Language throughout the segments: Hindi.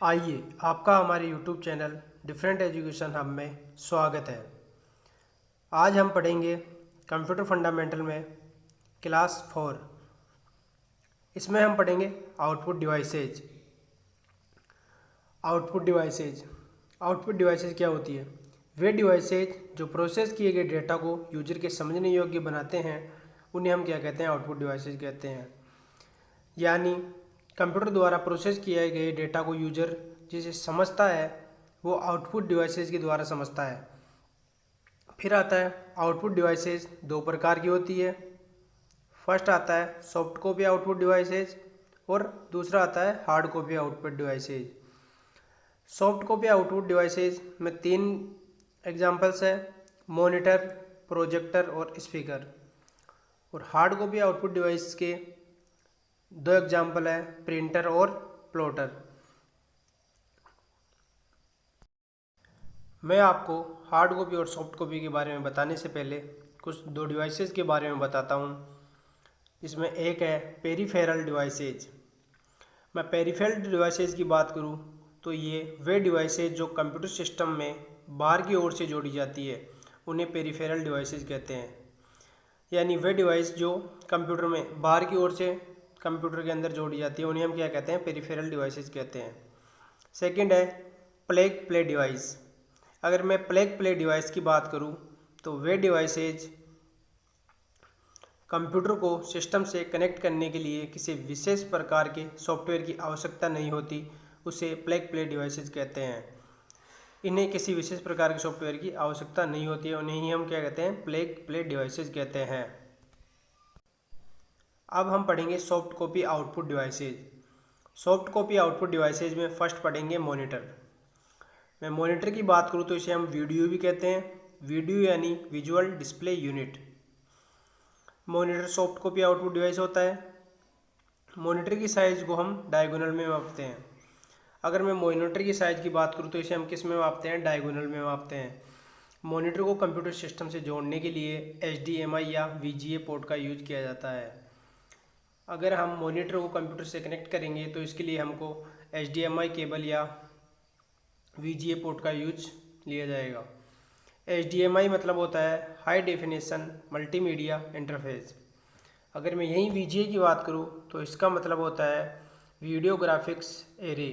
आइए आपका हमारे YouTube channel different education hub में स्वागत है। आज हम पढ़ेंगे कंप्यूटर फंडामेंटल में क्लास 4। इसमें हम पढ़ेंगे आउटपुट डिवाइसेज। आउटपुट डिवाइसेज क्या होती है? वे डिवाइसेज जो प्रोसेस किए गए डेटा को यूजर के समझने योग्य बनाते हैं उन्हें हम क्या कहते हैं? आउटपुट डिवाइसेज कहते हैं। यानी कंप्यूटर द्वारा प्रोसेस किए गए डेटा को यूजर जिसे समझता है वो आउटपुट डिवाइसेज के द्वारा समझता है। फिर आता है आउटपुट डिवाइसेज दो प्रकार की होती है। फर्स्ट आता है सॉफ्ट कॉपी आउटपुट डिवाइसेज और दूसरा आता है hard copy output devices. Soft copy output devices में 3 एग्जांपल्स है, मॉनिटर, प्रोजेक्टर और स्पीकर। और हार्ड कॉपी आउटपुट डिवाइस के 2 एग्जाम्पल है, प्रिंटर और प्लॉटर। मैं आपको हार्ड कॉपी और सॉफ्ट कॉपी के बारे में बताने से पहले कुछ 2 डिवाइसेस के बारे में बताता हूँ। इसमें एक है पेरिफेरल डिवाइसेज। मैं पेरिफेरल डिवाइसेज की बात करूँ तो ये वे डिवाइसेज जो कंप्यूटर सिस्टम में बाहर की ओर से जोड़ी जाती है उन्हें पेरिफेरल डिवाइसेज कहते हैं। यानी वे डिवाइस जो कंप्यूटर में बाहर की ओर से कंप्यूटर के अंदर जोड़ी जाती है उन्हें हम क्या कहते हैं? पेरिफेरल डिवाइसेज कहते हैं। सेकंड है प्लग प्ले डिवाइस। अगर मैं प्लग प्ले डिवाइस की बात करूं तो वे डिवाइसेज कंप्यूटर को सिस्टम से कनेक्ट करने के लिए किसी विशेष प्रकार के सॉफ्टवेयर की आवश्यकता नहीं होती, उसे प्लग प्ले डिवाइसेज कहते हैं। इन्हें किसी विशेष प्रकार के सॉफ्टवेयर की आवश्यकता नहीं होती है, उन्हें ही हम क्या कहते हैं? प्लग प्ले डिवाइसेज कहते हैं। अब हम पढ़ेंगे soft copy output devices. Soft copy output devices में फर्स्ट पढ़ेंगे मॉनिटर। मैं मॉनिटर की बात करूँ तो इसे हम वीडियो भी कहते हैं। वीडियो यानी visual display unit. Monitor soft copy output device होता है। मॉनिटर की साइज़ को हम डायगोनल में मापते हैं। अगर मैं मॉनिटर की साइज़ की बात करूँ तो इसे हम किस में मापते हैं? डायगोनल में मापते हैं। मॉनिटर को कंप्यूटर सिस्टम से जोड़ने के लिए HDMI या VGA पोर्ट का यूज किया जाता है। अगर हम मॉनिटर को कंप्यूटर से कनेक्ट करेंगे तो इसके लिए हमको HDMI केबल या VGA पोर्ट का यूज लिया जाएगा। HDMI मतलब होता है हाई डेफिनेशन मल्टीमीडिया इंटरफेस। अगर मैं यहीं VGA की बात करूँ तो इसका मतलब होता है वीडियो ग्राफिक्स एरे।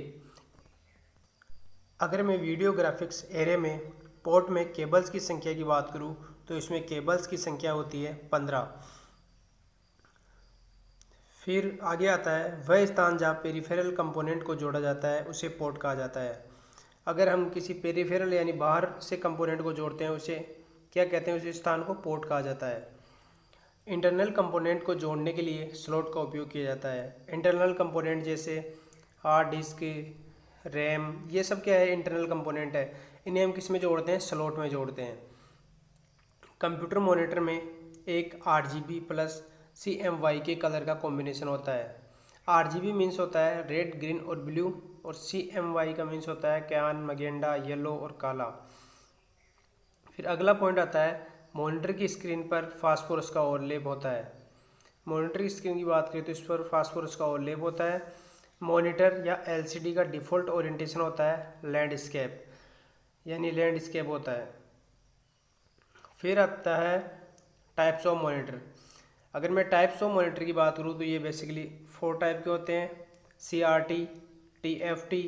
अगर मैं वीडियो ग्राफिक्स एरे में पोर्ट में केबल्स की संख्या की बात करूँ तो इसमें केबल्स की संख्या होती है 15। फिर आगे आता है वह स्थान जहाँ पेरिफेरल कंपोनेंट को जोड़ा जाता है उसे पोर्ट कहा जाता है। अगर हम किसी पेरिफेरल यानी बाहर से कंपोनेंट को जोड़ते हैं उसे क्या कहते हैं? उस स्थान को पोर्ट कहा जाता है। इंटरनल कंपोनेंट को जोड़ने के लिए स्लॉट का उपयोग किया जाता है। इंटरनल कंपोनेंट जैसे हार्ड डिस्क, रैम, ये सब क्या है? इंटरनल कंपोनेंट है। इन्हें हम किस में जोड़ते हैं? स्लॉट में जोड़ते हैं। कंप्यूटर मॉनिटर में एक RGB प्लस CMY के कलर का कॉम्बिनेशन होता है। RGB मीन्स होता है रेड, ग्रीन और ब्लू, और CMY का मीन्स होता है क्यान, मगेंडा, येलो और काला। फिर अगला पॉइंट आता है मॉनिटर की स्क्रीन पर फास्फोरस का ओवरलैप होता है। मॉनिटर की स्क्रीन की बात करें तो इस पर फास्फोरस का ओवरलैप होता है। मॉनिटर या LCD का डिफ़ॉल्ट ओरिएंटेशन होता है लैंडस्केप, यानी लैंडस्केप होता है। फिर आता है टाइप्स ऑफ मॉनिटर। अगर मैं टाइप्स ऑफ मॉनिटर की बात करूँ तो ये बेसिकली 4 टाइप के होते हैं, CRT, TFT,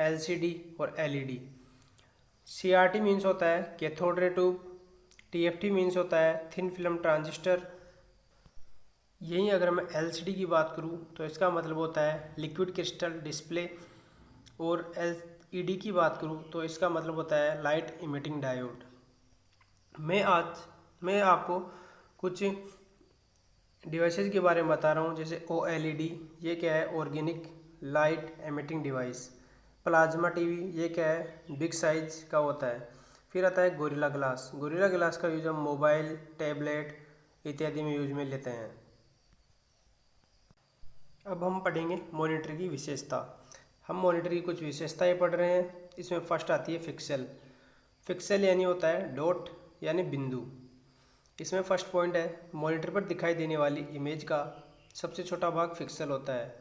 LCD और LED। CRT मीन्स होता है cathode ray tube, TFT means होता है थिन फिल्म ट्रांजिस्टर। यहीं अगर मैं LCD की बात करूँ तो इसका मतलब होता है लिक्विड क्रिस्टल डिस्प्ले, और LED की बात करूँ तो इसका मतलब होता है लाइट इमिटिंग डायोड। मैं आपको कुछ डिवाइसेस के बारे में बता रहा हूँ, जैसे OLED, ये क्या है? Organic light emitting device. Plasma TV, ये क्या है? बिग साइज का होता है। फिर आता है गोरिल्ला ग्लास। गोरिल्ला ग्लास का यूज हम मोबाइल, टैबलेट इत्यादि में यूज में लेते हैं। अब हम पढ़ेंगे मॉनिटर की विशेषता। हम मॉनिटर की कुछ विशेषताएं पढ़ रहे हैं। इसमें फर्स्ट आती है पिक्सल। पिक्सल यानी होता है डॉट यानी बिंदु। इसमें फर्स्ट पॉइंट है मॉनिटर पर दिखाई देने वाली इमेज का सबसे छोटा भाग पिक्सल होता है।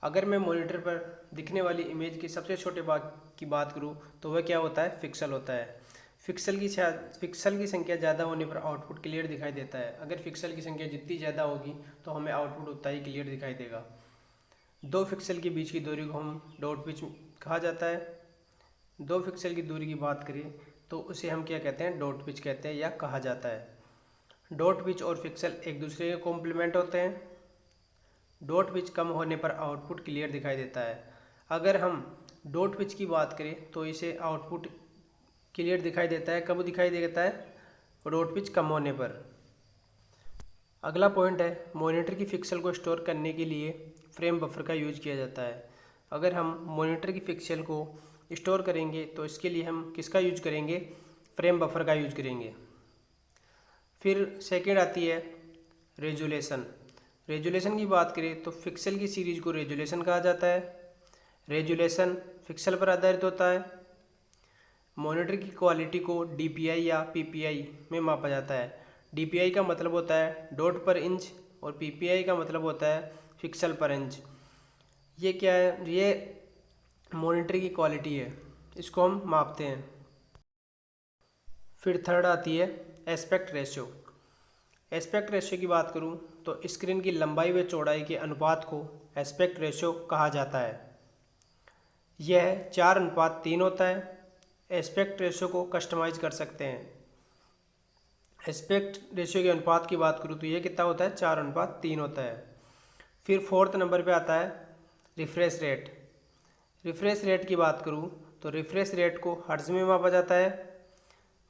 अगर मैं मॉनिटर पर दिखने वाली इमेज की सबसे छोटे भाग की बात करूँ तो वह क्या होता है, पिक्सल होता है। पिक्सल की संख्या ज़्यादा होने पर आउटपुट क्लियर दिखाई देता है। अगर पिक्सल की संख्या जितनी ज़्यादा होगी तो हमें आउटपुट उतना ही क्लियर दिखाई देगा। दो पिक्सल के बीच की दूरी को हम डॉट पिच कहा जाता है। दो पिक्सल की दूरी की बात करें तो उसे हम क्या कहते हैं, डॉट पिच कहते हैं या कहा जाता है। डॉट पिच और पिक्सल एक दूसरे के कॉम्प्लीमेंट होते हैं। डॉट पिच कम होने पर आउटपुट क्लियर दिखाई देता है। अगर हम डॉट पिच की बात करें तो इसे आउटपुट क्लियर दिखाई देता है, कब दिखाई देता है, डॉट पिच कम होने पर। अगला पॉइंट है, मॉनिटर की पिक्सल को स्टोर करने के लिए फ्रेम बफर का यूज किया जाता है। अगर हम मॉनिटर की पिक्सल को स्टोर करेंगे तो इसके लिए हम किसका यूज करेंगे, फ्रेम बफर का यूज करेंगे। फिर सेकंड आती है रेजुलेशन। रेजुलेशन की बात करें तो पिक्सल की सीरीज को रेजुलेशन कहा जाता है। रेजुलेशन पिक्सल पर आधारित होता है। मॉनिटर की क्वालिटी को डीपीआई या पीपीआई में मापा जाता है। डीपीआई का मतलब होता है डॉट पर इंच और पीपीआई का मतलब होता है पिक्सल पर इंच। ये क्या है, ये मॉनिटर की क्वालिटी है, इसको हम मापते हैं। फिर थर्ड आती है एस्पेक्ट रेशियो। एस्पेक्ट रेशियो की बात करूं तो स्क्रीन की लंबाई व चौड़ाई के अनुपात को एस्पेक्ट रेशियो कहा जाता है। यह 4:3 होता है। एस्पेक्ट रेशियो को कस्टमाइज कर सकते हैं। एस्पेक्ट रेशियो के अनुपात की बात करूं तो ये कितना होता है, 4:3 होता है। फिर फोर्थ नंबर पे आता है रिफ्रेश रेट। रिफ्रेश रेट की बात करूं तो रिफ्रेश रेट को हर्ट्ज में मापा जाता है।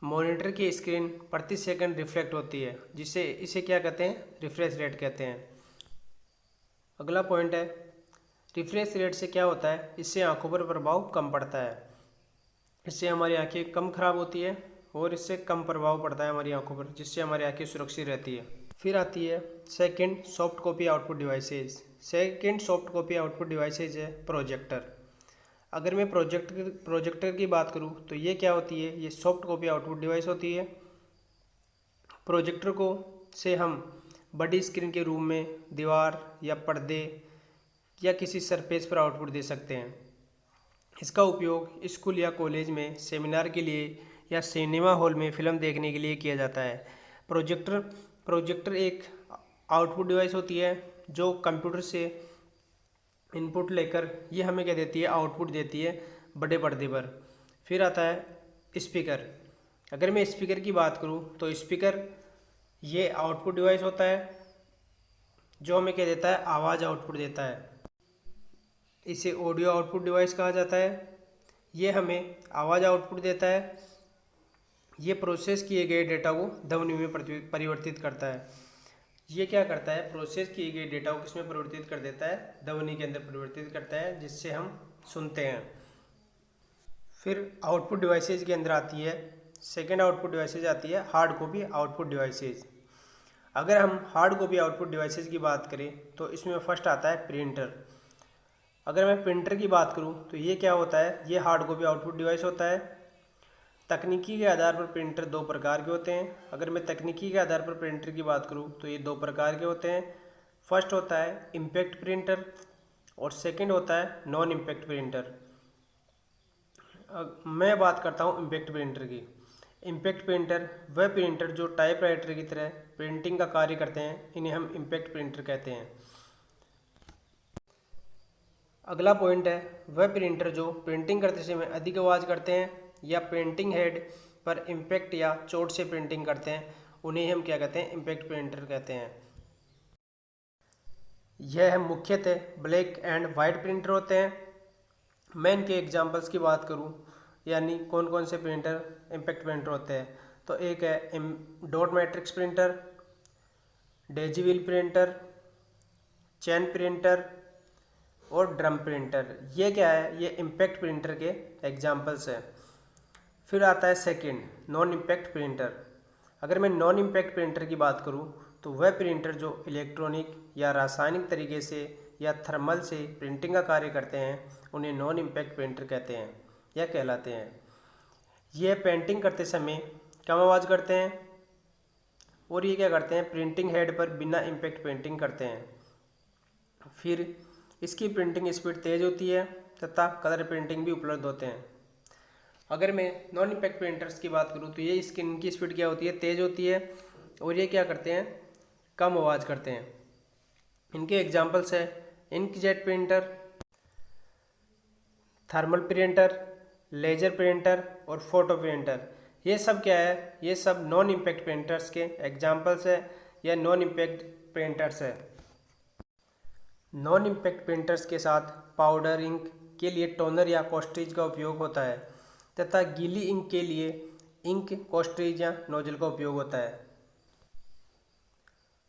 मॉनिटर की स्क्रीन प्रति सेकंड रिफ्लेक्ट होती है, जिसे इसे क्या कहते हैं, रिफ्रेश रेट कहते हैं। अगला पॉइंट है, रिफ्रेश रेट से क्या होता है, इससे आंखों पर प्रभाव कम पड़ता है। इससे हमारी आंखें कम खराब होती है और इससे कम प्रभाव पड़ता है हमारी आंखों पर, जिससे हमारी आंखें सुरक्षित रहती है। फिर आती है second soft copy output devices. Second soft copy output devices है प्रोजेक्टर। अगर मैं प्रोजेक्टर की बात करूं तो ये क्या होती है, ये सॉफ्ट कॉपी आउटपुट डिवाइस होती है। प्रोजेक्टर को से हम बड़ी स्क्रीन के रूम में दीवार या पर्दे या किसी सरफेस पर आउटपुट दे सकते हैं। इसका उपयोग स्कूल या कॉलेज में सेमिनार के लिए या सिनेमा हॉल में फिल्म देखने के लिए किया जाता है। प्रोजेक्टर एक आउटपुट डिवाइस होती है जो कंप्यूटर से इनपुट लेकर ये हमें क्या देती है, आउटपुट देती है बड़े पर्दे पर। फिर आता है स्पीकर। अगर मैं स्पीकर की बात करूं तो स्पीकर ये आउटपुट डिवाइस होता है जो हमें क्या देता है, आवाज़ आउटपुट देता है। इसे ऑडियो आउटपुट डिवाइस कहा जाता है। ये हमें आवाज़ आउटपुट देता है। ये प्रोसेस किए गए डेटा को ध्वनि में परिवर्तित करता है। ये क्या करता है, प्रोसेस किए गए डेटा को किसमें परिवर्तित कर देता है, ध्वनि के अंदर परिवर्तित करता है, जिससे हम सुनते हैं। फिर आउटपुट डिवाइसेज के अंदर आती है सेकेंड आउटपुट डिवाइसेज आती है हार्ड कॉपी आउटपुट डिवाइसेज। अगर हम हार्ड कॉपी आउटपुट डिवाइसेज की बात करें तो इसमें फर्स्ट आता है प्रिंटर। अगर मैं प्रिंटर की बात करूं तो ये क्या होता है, ये हार्ड कॉपी आउटपुट डिवाइस होता है। तकनीकी के आधार पर प्रिंटर दो प्रकार के होते हैं। अगर मैं तकनीकी के आधार पर प्रिंटर की बात करूं तो ये दो प्रकार के होते हैं। फर्स्ट होता है इम्पैक्ट प्रिंटर और सेकंड होता है नॉन इम्पैक्ट प्रिंटर। मैं बात करता हूं इम्पैक्ट प्रिंटर की। इम्पैक्ट प्रिंटर वह प्रिंटर जो टाइपराइटर की तरह प्रिंटिंग का कार्य करते हैं, इन्हें हम इम्पैक्ट प्रिंटर कहते हैं। अगला पॉइंट है वह प्रिंटर जो प्रिंटिंग करते समय अधिक आवाज़ करते हैं या प्रिंटिंग हेड पर इम्पैक्ट या चोट से प्रिंटिंग करते हैं, उन्हें हम क्या कहते हैं, इम्पैक्ट प्रिंटर कहते हैं। यह मुख्यतः ब्लैक एंड वाइट प्रिंटर होते हैं। मैं इनके एग्जांपल्स की बात करूं, यानी कौन कौन से प्रिंटर इम्पैक्ट प्रिंटर होते हैं, तो एक है डॉट मैट्रिक्स प्रिंटर, डेजीविल प्रिंटर, चैन प्रिंटर और ड्रम प्रिंटर। ये क्या है, ये इम्पैक्ट प्रिंटर के एग्जांपल्स हैं। फिर आता है सेकंड नॉन इम्पैक्ट प्रिंटर। अगर मैं नॉन इम्पैक्ट प्रिंटर की बात करूं तो वह प्रिंटर जो इलेक्ट्रॉनिक या रासायनिक तरीके से या थर्मल से प्रिंटिंग का कार्य करते हैं, उन्हें नॉन इम्पैक्ट प्रिंटर कहते हैं या कहलाते हैं। ये पेंटिंग करते समय कम आवाज़ करते हैं और ये क्या करते हैं, प्रिंटिंग हेड पर बिना इम्पैक्ट पेंटिंग करते हैं। फिर इसकी प्रिंटिंग स्पीड तेज़ होती है तथा कलर प्रिंटिंग भी उपलब्ध होते हैं। अगर मैं नॉन इम्पैक्ट प्रिंटर्स की बात करूँ तो ये इनकी स्पीड क्या होती है, तेज़ होती है और ये क्या करते हैं, कम आवाज़ करते हैं। इनके एग्जांपल्स है inkjet printer, thermal printer, laser printer और फोटो प्रिंटर। ये सब क्या है, ये सब नॉन इम्पैक्ट प्रिंटर्स के एग्जांपल्स है या नॉन इम्पैक्ट प्रिंटर्स है। नॉन इम्पैक्ट प्रिंटर्स के साथ पाउडर इंक के लिए टोनर या कोस्ट्रीज का उपयोग होता है तथा गीली इंक के लिए इंक, कोस्ट्रीज या नोजल का उपयोग होता है।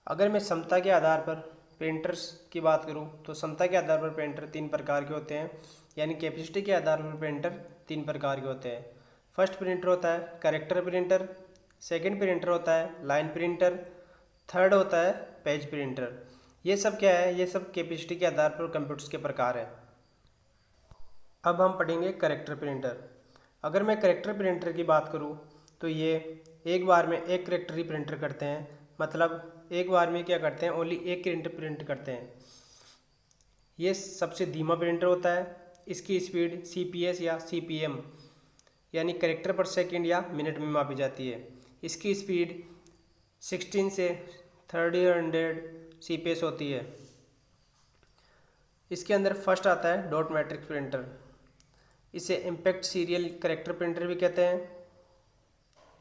अगर मैं क्षमता के आधार पर प्रिंटर्स की बात करूं तो क्षमता के आधार पर प्रिंटर 3 प्रकार के होते हैं, यानी कैपेसिटी के आधार पर प्रिंटर 3 प्रकार के होते हैं। फर्स्ट प्रिंटर होता है कैरेक्टर प्रिंटर, सेकंड प्रिंटर होता है लाइन प्रिंटर, थर्ड होता है पेज प्रिंटर। ये सब क्या है, ये सब कैपेसिटी के आधार पर कंप्यूटर्स के प्रकार है। अब हम पढ़ेंगे कैरेक्टर प्रिंटर। अगर मैं कैरेक्टर प्रिंटर की बात करूं तो ये एक बार में एक कैरेक्टर ही प्रिंटर करते हैं, मतलब एक बार में क्या करते हैं, ओनली एक कैरेक्टर प्रिंट करते हैं। ये सबसे धीमा प्रिंटर होता है। इसकी स्पीड CPS या CPM यानी कैरेक्टर पर सेकंड या मिनट में मापी जाती है। इसकी स्पीड 16 से 300 CPS होती है। इसके अंदर फर्स्ट आता है डॉट मैट्रिक्स प्रिंटर। इसे इम्पैक्ट सीरियल कैरेक्टर प्रिंटर भी कहते हैं।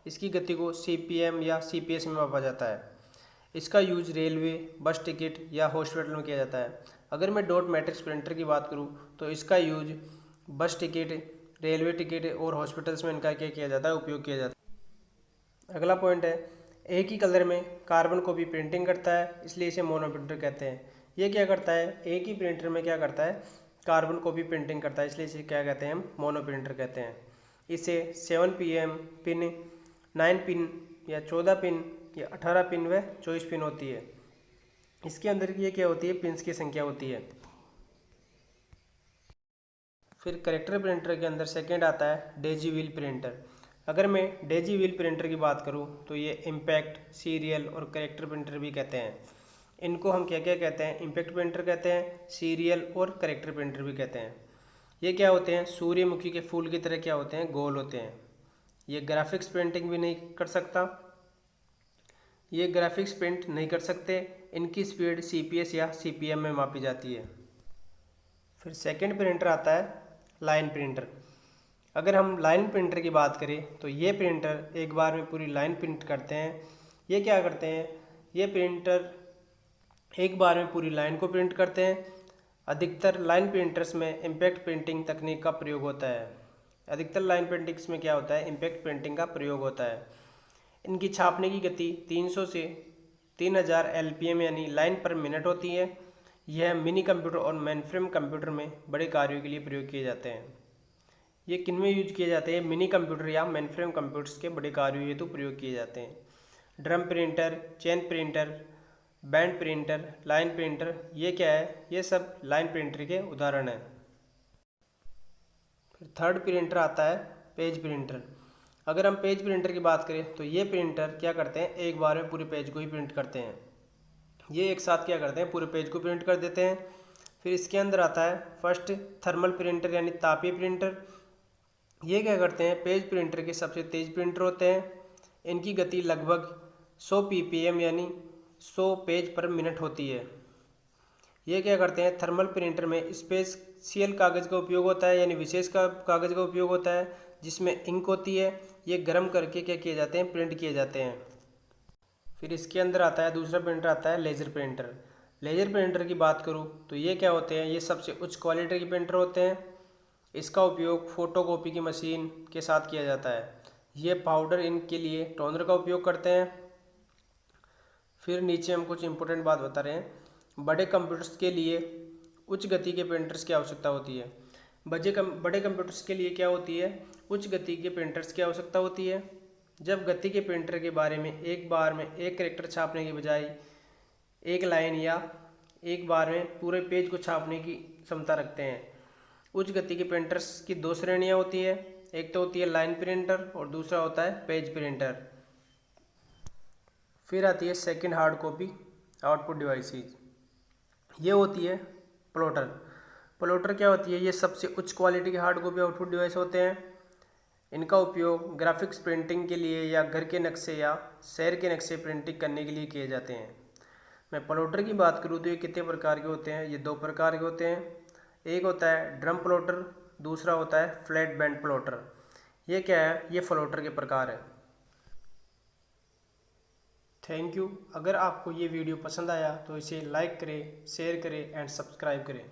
इसकी गति को CPM या CPS में मापा जाता है। इसका यूज रेलवे, बस टिकट या हॉस्पिटल में किया जाता है। अगर मैं डॉट मैट्रिक्स प्रिंटर की बात करूं तो इसका यूज बस टिकट, रेलवे टिकट और हॉस्पिटल्स में इनका क्या किया जाता है, उपयोग किया जाता है। अगला पॉइंट है एक ही कलर में कार्बन कॉपी प्रिंटिंग करता है, इसलिए इसे मोनो प्रिंटर कहते हैं। ये क्या करता है, एक ही प्रिंटर में क्या करता है, कार्बन कॉपी प्रिंटिंग करता है, इसलिए इसे क्या कहते हैं, हम मोनो प्रिंटर कहते हैं। इसे 7 PM पिन, 9 पिन या 14 पिन या 18 पिन व 24 पिन होती है। इसके अंदर ये क्या होती है, पिन्स की संख्या होती है। फिर कैरेक्टर प्रिंटर के अंदर सेकंड आता है डेजी व्हील प्रिंटर। अगर मैं डेजी व्हील प्रिंटर की बात करूं तो ये इम्पैक्ट, सीरियल और कैरेक्टर प्रिंटर भी कहते हैं। इनको हम क्या क्या कहते हैं, इम्पैक्ट प्रिंटर कहते हैं, सीरियल और कैरेक्टर प्रिंटर भी कहते हैं। ये क्या होते हैं, सूर्यमुखी के फूल की तरह क्या होते हैं, गोल होते हैं। ये ग्राफिक्स प्रिंटिंग भी नहीं कर सकता, ये ग्राफिक्स प्रिंट नहीं कर सकते। इनकी स्पीड CPS या CPM में मापी जाती है। फिर सेकंड प्रिंटर आता है लाइन प्रिंटर। अगर हम लाइन प्रिंटर की बात करें तो ये प्रिंटर एक बार में पूरी लाइन प्रिंट करते हैं। ये क्या करते हैं, ये प्रिंटर एक बार में पूरी लाइन को प्रिंट करते हैं। अधिकतर लाइन प्रिंटर्स में इम्पैक्ट प्रिंटिंग तकनीक का प्रयोग होता है। अधिकतर लाइन प्रिंटिंग्स में क्या होता है, इम्पैक्ट प्रिंटिंग का प्रयोग होता है। इनकी छापने की गति 300 से 3000 LPM यानी लाइन पर मिनट होती है। यह मिनी कंप्यूटर और मेनफ्रेम कंप्यूटर में बड़े कार्यों के लिए प्रयोग किए जाते हैं। ये किन में यूज किए जाते हैं, मिनी कंप्यूटर या मेनफ्रेम कंप्यूटर्स के बड़े कार्यों हेतु प्रयोग किए जाते हैं। Drum printer, chain printer, band printer, line printer, ये क्या है, ये सब लाइन प्रिंटर के उदाहरण हैं। फिर थर्ड प्रिंटर आता है पेज प्रिंटर। अगर हम पेज प्रिंटर की बात करें तो ये प्रिंटर क्या करते हैं, एक बार में पूरे पेज को ही प्रिंट करते हैं। ये एक साथ क्या करते हैं, पूरे पेज को प्रिंट कर देते हैं। फिर इसके अंदर आता है फर्स्ट थर्मल प्रिंटर यानी तापीय प्रिंटर। ये क्या करते हैं, पेज प्रिंटर के सबसे तेज प्रिंटर होते हैं। इनकी गति लगभग 100 PPM यानी 100 पेज पर मिनट होती है। ये क्या करते हैं, थर्मल प्रिंटर में स्पेशल कागज़ का उपयोग होता है, यानी विशेष कागज़ का उपयोग होता है जिसमें इंक होती है। ये गर्म करके क्या किए जाते हैं, प्रिंट किए जाते हैं। फिर इसके अंदर आता है दूसरा प्रिंटर आता है लेजर प्रिंटर। लेजर प्रिंटर की बात करूँ तो ये क्या होते हैं, ये सबसे उच्च क्वालिटी के प्रिंटर होते हैं। इसका उपयोग फोटोकॉपी की मशीन के साथ किया जाता है। ये पाउडर इंक के लिए टोनर का उपयोग करते हैं। फिर नीचे हम कुछ इंपॉर्टेंट बात बता रहे हैं। बड़े कंप्यूटर्स के लिए उच्च गति के प्रिंटर्स की आवश्यकता होती है। बड़े कंप्यूटर्स के लिए क्या होती है, उच्च गति के प्रिंटर्स की आवश्यकता होती है। जब गति के प्रिंटर के बारे में एक बार में एक कैरेक्टर छापने की बजाय एक लाइन या एक बार में पूरे पेज को छापने की क्षमता रखते हैं। उच्च गति के प्रिंटर्स की 2 श्रेणियाँ होती है, एक तो होती है लाइन प्रिंटर और दूसरा होता है पेज प्रिंटर। फिर आती है second hard copy output devices. ये होती है प्लॉटर। प्लॉटर क्या होती है? ये सबसे उच्च क्वालिटी के हार्ड कॉपी आउटपुट डिवाइस होते हैं। इनका उपयोग ग्राफिक्स प्रिंटिंग के लिए या घर के नक्शे या शहर के नक्शे प्रिंटिंग करने के लिए किए जाते हैं। मैं प्लॉटर की बात करूँ तो ये कितने प्रकार के होते हैं? ये 2 प्रकार के होते हैं। एक होता है ड्रम प्लॉटर, दूसरा होता है फ्लैट बैंड प्लॉटर। ये क्या है? ये प्लॉटर के प्रकार है। Thank you. अगर आपको ये वीडियो पसंद आया तो इसे लाइक करें, शेयर करें एंड सब्सक्राइब करें।